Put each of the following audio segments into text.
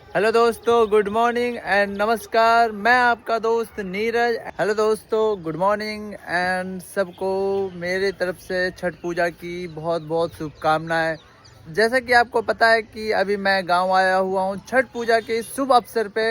Hello दोस्तों, good morning and नमस्कार। मैं आपका दोस्त नीरज। हेलो दोस्तों, गुड मॉर्निंग एंड सबको मेरे तरफ से छठ पूजा की बहुत बहुत शुभकामनाएं। जैसा कि आपको पता है कि अभी मैं गांव आया हुआ हूं छठ पूजा के शुभ अवसर पे।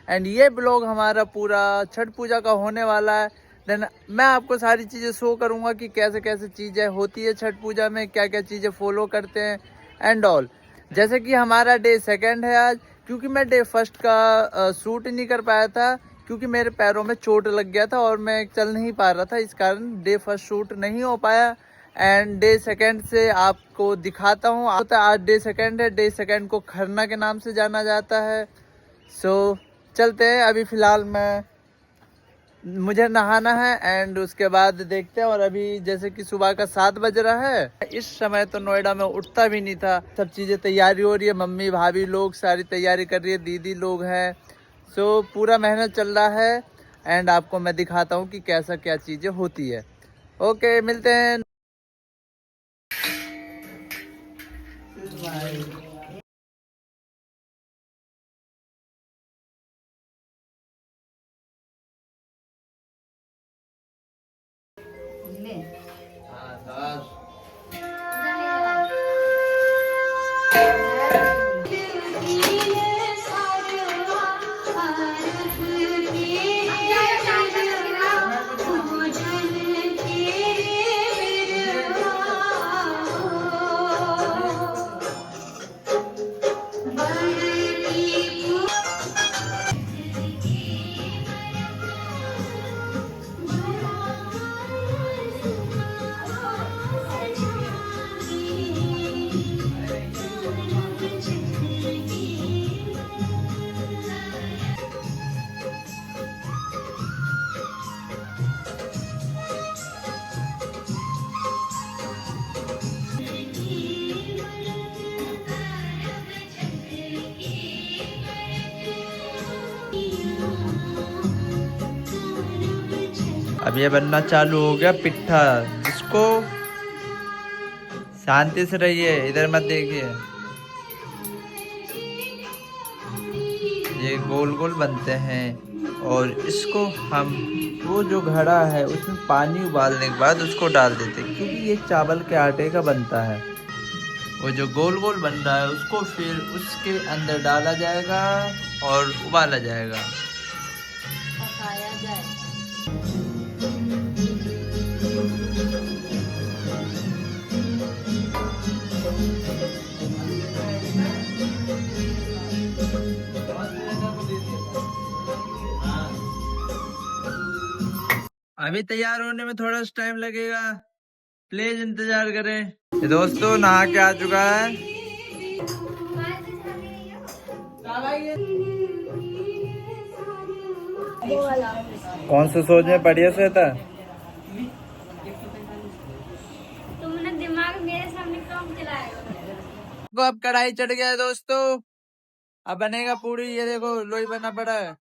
एंड ये ब्लॉग हमारा पूरा छठ पूजा का होने वाला है। देन मैं आपको सारी चीज़ें शो करूंगा कि कैसे कैसे चीज़ें होती है छठ पूजा में, क्या क्या चीज़ें फॉलो करते हैं एंड ऑल। जैसे कि हमारा डे सेकंड है आज, क्योंकि मैं डे फर्स्ट का शूट नहीं कर पाया था क्योंकि मेरे पैरों में चोट लग गया था और मैं चल नहीं पा रहा था, इस कारण डे फर्स्ट शूट नहीं हो पाया। एंड डे सेकंड से आपको दिखाता हूँ। आज डे सेकंड है। डे सेकंड को खरना के नाम से जाना जाता है। सो चलते हैं। अभी फ़िलहाल मुझे नहाना है एंड उसके बाद देखते हैं। और अभी जैसे कि सुबह का 7 बज रहा है। इस समय तो नोएडा में उठता भी नहीं था। सब चीज़ें तैयारी हो रही है, मम्मी भाभी लोग सारी तैयारी कर रही है, दीदी लोग हैं। सो पूरा मेहनत चल रहा है एंड आपको मैं दिखाता हूँ कि कैसा क्या चीज़ें होती है। ओके, मिलते हैं। अब ये बनना चालू हो गया पिट्ठा, जिसको शांति से रहिए, इधर मत देखिए। ये गोल गोल बनते हैं और इसको हम वो जो घड़ा है उसमें पानी उबालने के बाद उसको डाल देते हैं, क्योंकि ये चावल के आटे का बनता है। वो जो गोल गोल बन रहा है उसको फिर उसके अंदर डाला जाएगा और उबाला जाएगा। पकाया जाए। अभी तैयार होने में थोड़ा सा टाइम लगेगा, प्लीज इंतजार करें। ये दोस्तों नहा के आ चुका है। कौन सा सोच में बढ़िया से था? तुमने दिमाग मेरे सामने कम चलाया। तो अब कढ़ाई चढ़ गया है दोस्तों। अब बनेगा पूरी। ये देखो लोई बना पड़ा है।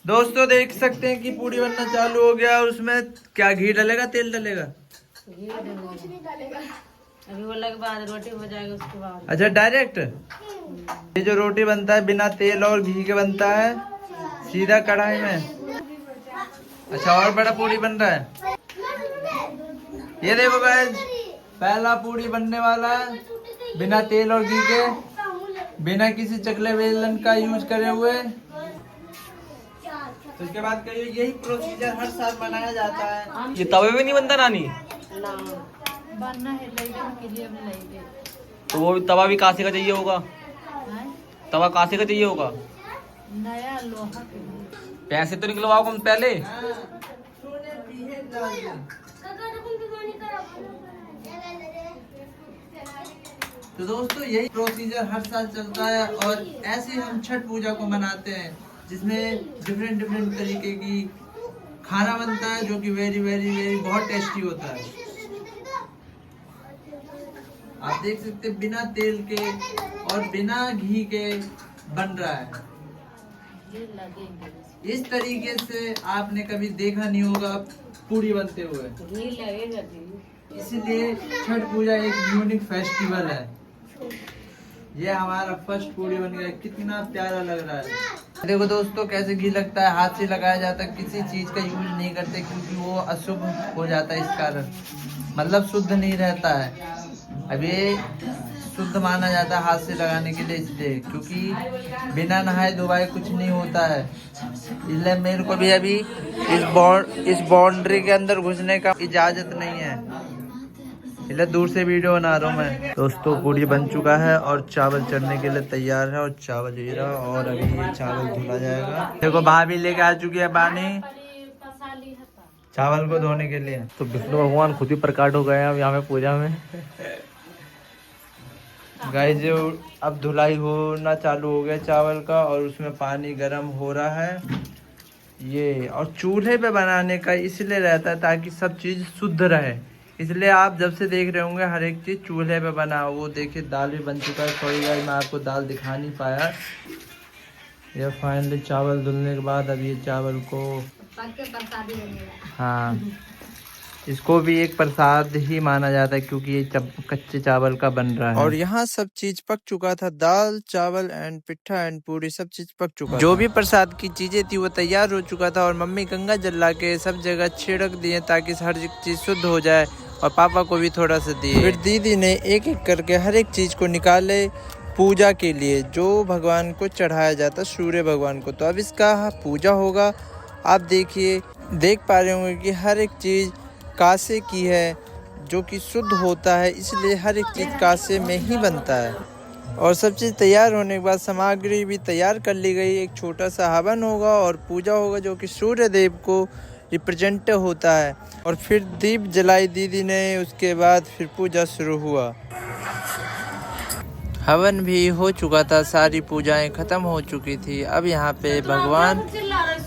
दोस्तों देख सकते हैं कि पूरी बनना चालू हो गया। और उसमें क्या घी डलेगा, तेल डलेगा? अभी बोला के बाद रोटी हो जाएगा उसके बाद। अच्छा, डायरेक्ट ये जो रोटी बनता है बिना तेल और घी के बनता है, सीधा कढ़ाई में। अच्छा, और बड़ा पूरी बन रहा है। ये देखो गाइस, पहला पूरी बनने वाला है बिना तेल और घी के, बिना किसी चकले बेलन का यूज करे हुए। तो उसके बाद यही प्रोसीजर हर साल मनाया जाता है। ये तवे में नहीं बनता नानी? ना बनना है लइका के लिए में लइके। तो वो तवा भी कासे का चाहिए होगा? तवा कासे का चाहिए होगा? नया लोहा के। पैसे तो निकलवाओ हम पहले। तो दोस्तों यही प्रोसीजर हर साल चलता है और ऐसे हम छठ पूजा को मनाते हैं, जिसमें डिफरेंट डिफरेंट तरीके की खाना बनता है जो कि वेरी वेरी वेरी बहुत टेस्टी होता है। आप देख सकते हैं बिना तेल के और बिना घी के बन रहा है। इस तरीके से आपने कभी देखा नहीं होगा पूरी बनते हुए। घी लगेगा। इसलिए छठ पूजा एक यूनिक फेस्टिवल है। ये हमारा फर्स्ट पूड़ी बन गया, कितना प्यारा लग रहा है। देखो दोस्तों कैसे घी लगता है, हाथ से लगाया जाता है, किसी चीज का यूज नहीं करते क्योंकि वो अशुभ हो जाता है, इस कारण मतलब शुद्ध नहीं रहता है। अब ये शुद्ध माना जाता है हाथ से लगाने के लिए, इसलिए क्योंकि बिना नहाए धोए कुछ नहीं होता है। इसलिए मेरे को भी अभी इस बाउंड्री के अंदर घुसने का इजाजत नहीं है, इसलिए दूर से वीडियो बना रहा हूँ मैं। दोस्तों पूड़ी बन चुका है और चावल चढ़ने के लिए तैयार है, और चावल ये रहा, और अभी ये चावल धुला जाएगा। देखो भाभी लेके आ चुकी है पानी चावल को धोने के लिए। तो विष्णु भगवान खुद ही प्रकट हो गए हैं अब यहाँ पे पूजा में। गाइस जो अब धुलाई होना चालू हो गया चावल का, और उसमें पानी गर्म हो रहा है ये। और चूल्हे पे बनाने का इसलिए रहता है ताकि सब चीज़ शुद्ध रहे, इसलिए आप जब से देख रहे होंगे हर एक चीज़ चूल्हे पे बना। वो देखिए दाल भी बन चुका है, सॉरी गाइस मैं आपको दाल दिखा नहीं पाया। ये फाइनली चावल धुलने के बाद अब ये चावल को हाँ इसको भी एक प्रसाद ही माना जाता है क्योंकि ये कच्चे चावल का बन रहा है। और यहाँ सब चीज पक चुका था, दाल चावल एंड पिट्ठा एंड पूरी सब चीज पक चुका जो भी प्रसाद की चीजें थी वो तैयार हो चुका था। और मम्मी गंगा जल ला के सब जगह छिड़क दिए ताकि हर चीज शुद्ध हो जाए, और पापा को भी थोड़ा सा दिए। फिर दीदी ने एक एक करके हर एक चीज को निकाले पूजा के लिए, जो भगवान को चढ़ाया जाता सूर्य भगवान को। तो अब इसका पूजा होगा। आप देख पा रहे होंगे कि हर एक चीज कासे की है जो कि शुद्ध होता है, इसलिए हर एक चीज़ कासे में ही बनता है। और सब चीज़ तैयार होने के बाद सामग्री भी तैयार कर ली गई। एक छोटा सा हवन होगा और पूजा होगा जो कि सूर्य देव को रिप्रेजेंट होता है। और फिर दीप जलाई दीदी ने, उसके बाद फिर पूजा शुरू हुआ। हवन भी हो चुका था, सारी पूजाएं खत्म हो चुकी थी। अब यहाँ पे भगवान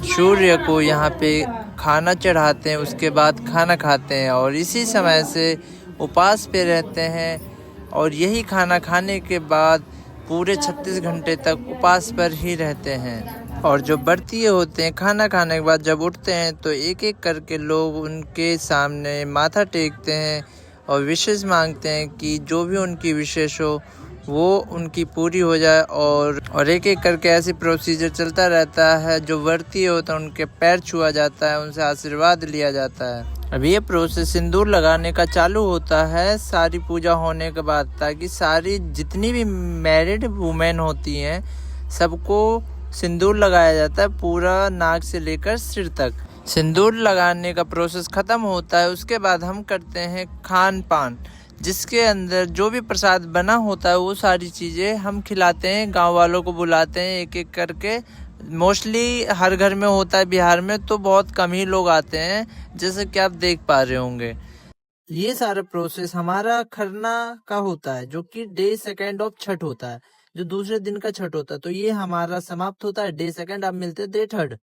सूर्य को यहाँ पे खाना चढ़ाते हैं, उसके बाद खाना खाते हैं, और इसी समय से उपवास पे रहते हैं। और यही खाना खाने के बाद पूरे 36 घंटे तक उपवास पर ही रहते हैं। और जो व्रती होते हैं खाना खाने के बाद जब उठते हैं तो एक एक करके लोग उनके सामने माथा टेकते हैं और विशेष मांगते हैं कि जो भी उनकी विशेष हो वो उनकी पूरी हो जाए। और एक एक करके ऐसे प्रोसीजर चलता रहता है। जो व्रती होता है उनके पैर छुआ जाता है, उनसे आशीर्वाद लिया जाता है। अब ये प्रोसेस सिंदूर लगाने का चालू होता है सारी पूजा होने के बाद, ताकि सारी जितनी भी मैरिड वुमेन होती हैं सबको सिंदूर लगाया जाता है, पूरा नाक से लेकर सिर तक। सिंदूर लगाने का प्रोसेस खत्म होता है, उसके बाद हम करते हैं खान पान, जिसके अंदर जो भी प्रसाद बना होता है वो सारी चीज़ें हम खिलाते हैं, गांव वालों को बुलाते हैं एक एक करके। मोस्टली हर घर में होता है, बिहार में तो बहुत कम ही लोग आते हैं, जैसे कि आप देख पा रहे होंगे। ये सारा प्रोसेस हमारा खरना का होता है, जो कि डे सेकेंड ऑफ छठ होता है, जो दूसरे दिन का छठ होता है। तो ये हमारा समाप्त होता है डे सेकेंड, अब मिलते हैं डे थर्ड।